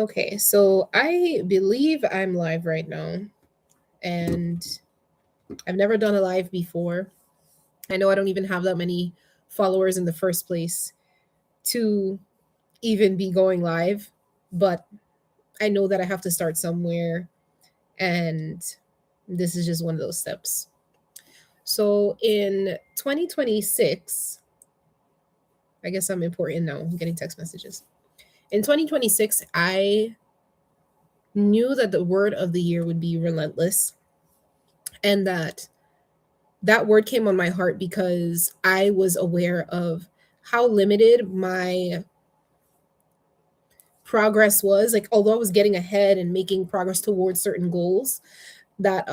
Okay, so I believe I'm live right now, and I've never done a live before. I know I don't even have that many followers in the first place to even be going live, but I know that I have to start somewhere, and this is just one of those steps. So in 2026, I guess I'm important now. I'm getting text messages. In 2026, I knew that the word of the year would be relentless, and that word came on my heart because I was aware of how limited my progress was. Like, although I was getting ahead and making progress towards certain goals, that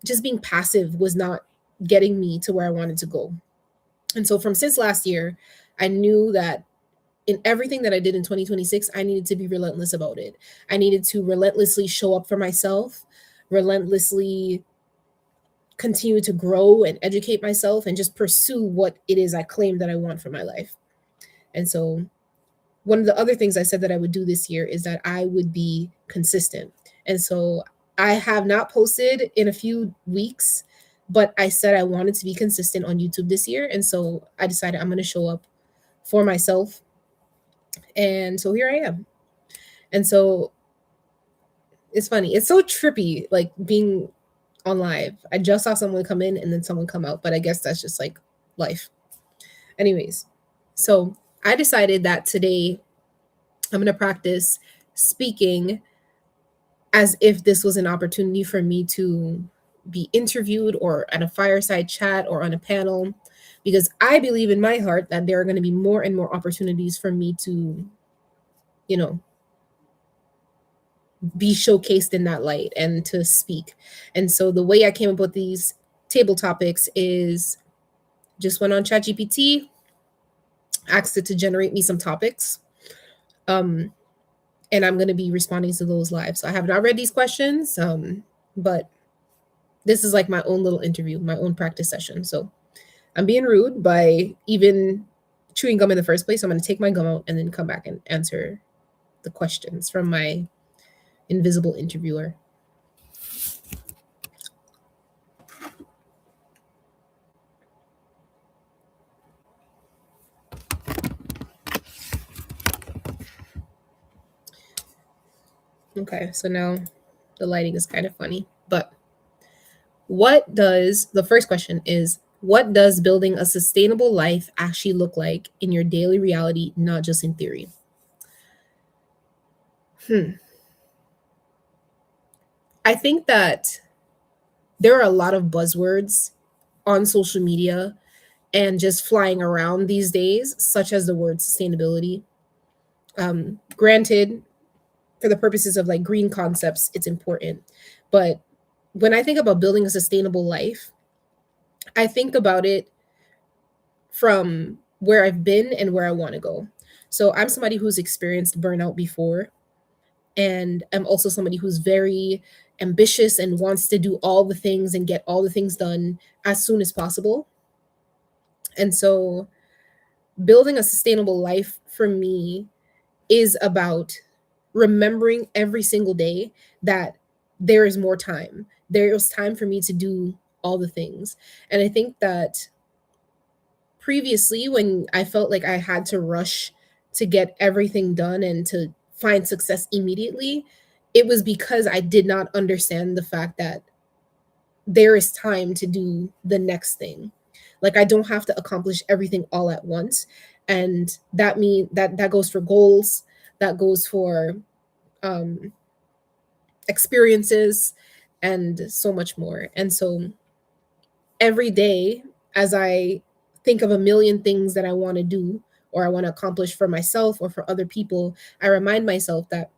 just being passive was not getting me to where I wanted to go. And so from since last year, I knew that in everything that I did in 2026, I needed to be relentless about it. I needed to relentlessly show up for myself, relentlessly continue to grow and educate myself and just pursue what it is I claim that I want for my life. And so one of the other things I said that I would do this year is that I would be consistent. And so I have not posted in a few weeks, but I said I wanted to be consistent on YouTube this year. And so I decided I'm going to show up for myself. And so here I am. And so it's funny. It's so trippy, like being on live. I just saw someone come in and then someone come out, but I guess that's just like life. Anyways, so I decided that today I'm going to practice speaking as if this was an opportunity for me to be interviewed or at a fireside chat or on a panel, because I believe in my heart that there are going to be more and more opportunities for me to, you know, be showcased in that light and to speak. And so the way I came up with these table topics is just went on ChatGPT, asked it to generate me some topics. And I'm going to be responding to those live. So I have not read these questions, but this is like my own little interview, my own practice session. So I'm being rude by even chewing gum in the first place. I'm going to take my gum out and then come back and answer the questions from my invisible interviewer. Okay, so now the lighting is kind of funny, but the first question is, what does building a sustainable life actually look like in your daily reality, not just in theory? I think that there are a lot of buzzwords on social media and just flying around these days, such as the word sustainability. Granted, for the purposes of like green concepts, it's important. But when I think about building a sustainable life, I think about it from where I've been and where I want to go. So I'm somebody who's experienced burnout before. And I'm also somebody who's very ambitious and wants to do all the things and get all the things done as soon as possible. And so building a sustainable life for me is about remembering every single day that there is more time. There is time for me to do all the things. And I think that previously, when I felt like I had to rush to get everything done and to find success immediately, it was because I did not understand the fact that there is time to do the next thing. Like, I don't have to accomplish everything all at once. And that goes for goals, that goes for um experiences, and so much more. And so every day, as I think of a million things that I want to do or I want to accomplish for myself or for other people, I remind myself that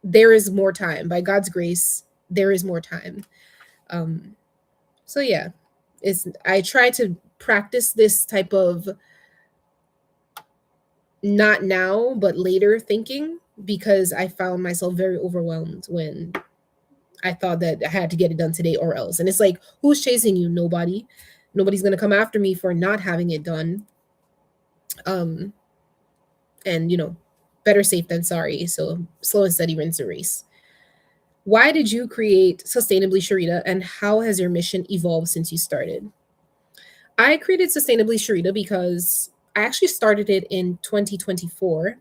there is more time. By God's grace, there is more time. Um, so yeah, I try to practice this type of not now but later thinking, because I found myself very overwhelmed when I thought that I had to get it done today or else. And it's like, who's chasing you? Nobody. Nobody's going to come after me for not having it done. And better safe than sorry. So slow and steady wins the race. Why did you create Sustainably Sharita, and how has your mission evolved since you started? I created Sustainably Sharita because I actually started it in 2024.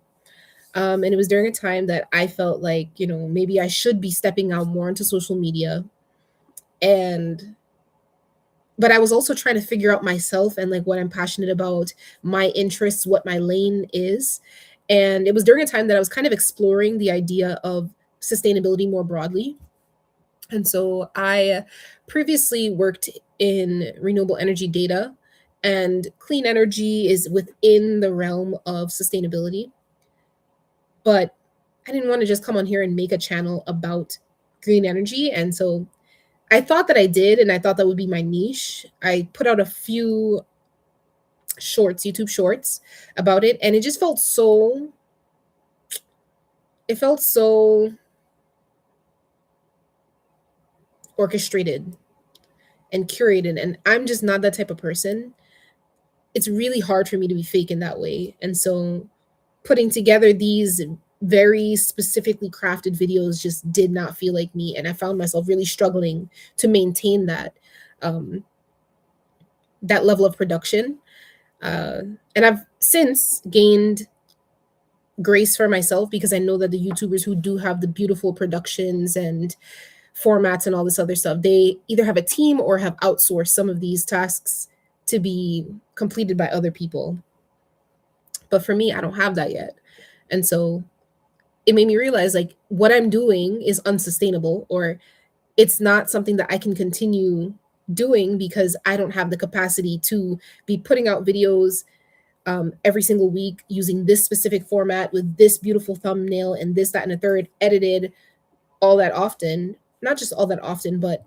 And it was during a time that I felt like, maybe I should be stepping out more into social media. And but I was also trying to figure out myself and like what I'm passionate about, my interests, what my lane is. And it was during a time that I was kind of exploring the idea of sustainability more broadly. And so I previously worked in renewable energy data, and clean energy is within the realm of sustainability. But I didn't want to just come on here and make a channel about green energy. And so I thought that I did, and I thought that would be my niche. I put out a few shorts, YouTube shorts about it, and it felt so orchestrated and curated. And I'm just not that type of person. It's really hard for me to be fake in that way. And so putting together these very specifically crafted videos just did not feel like me. And I found myself really struggling to maintain um, that level of production. And I've since gained grace for myself because I know that the YouTubers who do have the beautiful productions and formats and all this other stuff, they either have a team or have outsourced some of these tasks to be completed by other people. But for me, I don't have that yet. And so it made me realize like what I'm doing is unsustainable, or it's not something that I can continue doing because I don't have the capacity to be putting out videos every single week using this specific format with this beautiful thumbnail and this, that, and a third, edited all that often. Not just all that often, but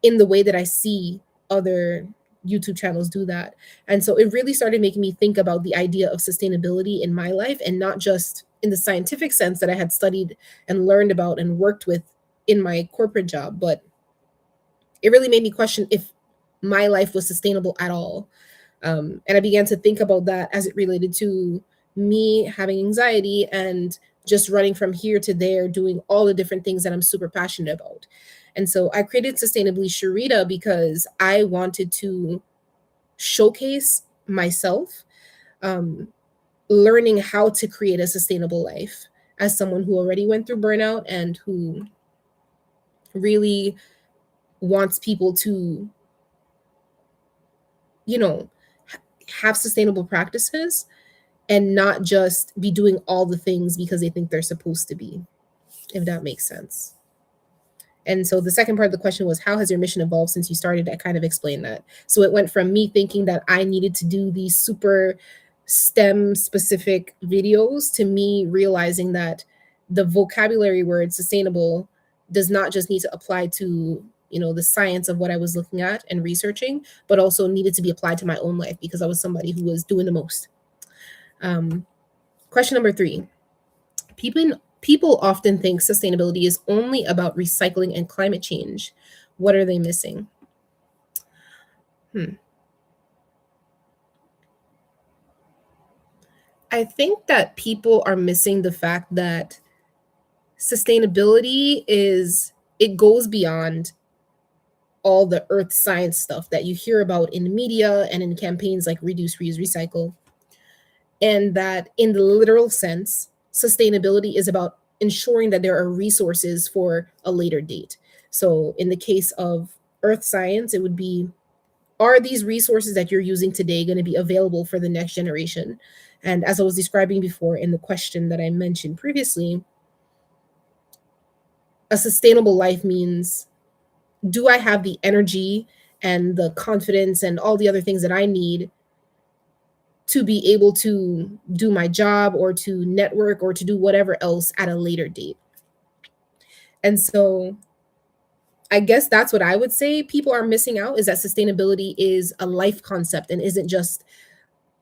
in the way that I see other YouTube channels do that. And so it really started making me think about the idea of sustainability in my life, and not just in the scientific sense that I had studied and learned about and worked with in my corporate job, but it really made me question if my life was sustainable at all. And I began to think about that as it related to me having anxiety and just running from here to there, doing all the different things that I'm super passionate about. And so I created Sustainably Sharita because I wanted to showcase myself, um, learning how to create a sustainable life as someone who already went through burnout and who really wants people to, you know, have sustainable practices and not just be doing all the things because they think they're supposed to be, if that makes sense. And so the second part of the question was, how has your mission evolved since you started? I kind of explained that. So it went from me thinking that I needed to do these super STEM specific videos to me realizing that the vocabulary word sustainable does not just need to apply to, the science of what I was looking at and researching, but also needed to be applied to my own life because I was somebody who was doing the most. Um, Question number 3. People often think sustainability is only about recycling and climate change. What are they missing? I think that people are missing the fact that sustainability it goes beyond all the earth science stuff that you hear about in the media and in campaigns like reduce, reuse, recycle. And that in the literal sense, sustainability is about ensuring that there are resources for a later date. So in the case of earth science, it would be, are these resources that you're using today going to be available for the next generation? And as I was describing before in the question that I mentioned previously, a sustainable life means, do I have the energy and the confidence and all the other things that I need to be able to do my job or to network or to do whatever else at a later date? And so I guess that's what I would say people are missing out, is that sustainability is a life concept and isn't just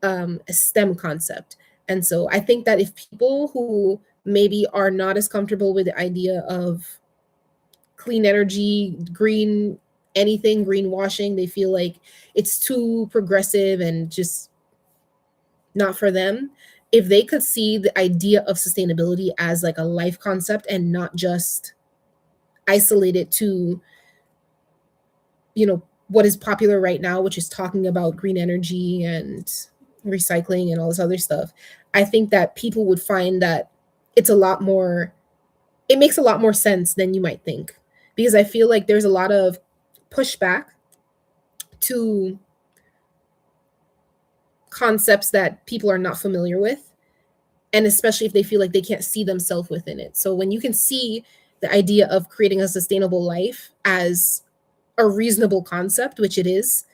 a STEM concept. And so I think that if people who maybe are not as comfortable with the idea of clean energy, green anything, greenwashing, they feel like it's too progressive and just not for them, if they could see the idea of sustainability as like a life concept and not just isolated to, what is popular right now, which is talking about green energy and recycling and all this other stuff, I think that people would find that it's a lot more, it makes a lot more sense than you might think. Because I feel like there's a lot of pushback to concepts that people are not familiar with, and especially if they feel like they can't see themselves within it. So when you can see the idea of creating a sustainable life as a reasonable concept, which it is,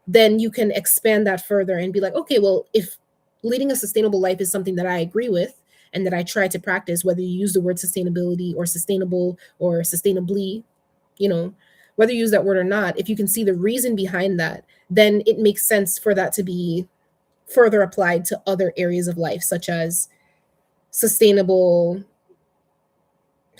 then you can expand that further and be like, okay, well, if leading a sustainable life is something that I agree with and that I try to practice, whether you use the word sustainability or sustainable or sustainably, you know, whether you use that word or not, if you can see the reason behind that, then it makes sense for that to be further applied to other areas of life, such as sustainable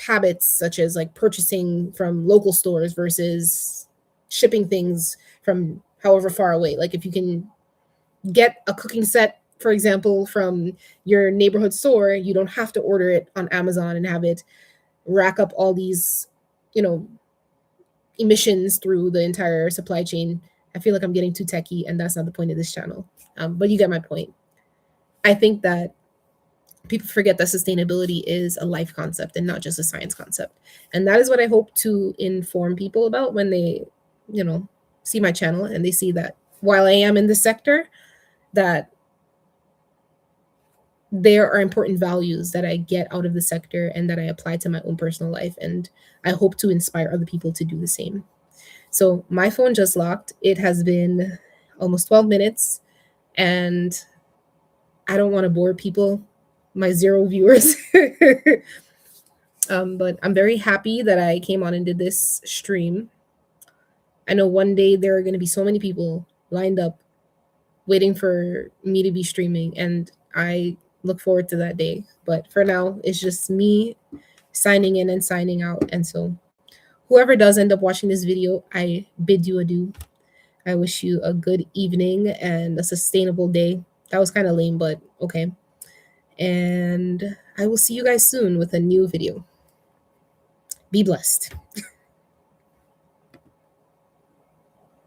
habits, such as like purchasing from local stores versus shipping things from however far away. Like if you can get a cooking set, for example, from your neighborhood store, you don't have to order it on Amazon and have it rack up all these, you know, emissions through the entire supply chain. I feel like I'm getting too techie, and that's not the point of this channel. But you get my point. I think that people forget that sustainability is a life concept and not just a science concept. And that is what I hope to inform people about when they, see my channel and they see that while I am in this sector, that there are important values that I get out of the sector and that I apply to my own personal life. And I hope to inspire other people to do the same. So my phone just locked. It has been almost 12 minutes and I don't want to bore people, my 0 viewers. But I'm very happy that I came on and did this stream. I know one day there are going to be so many people lined up waiting for me to be streaming, and I look forward to that day. But for now, it's just me signing in and signing out. And so whoever does end up watching this video, I bid you adieu. I wish you a good evening and a sustainable day. That was kind of lame, but okay. And I will see you guys soon with a new video. Be blessed.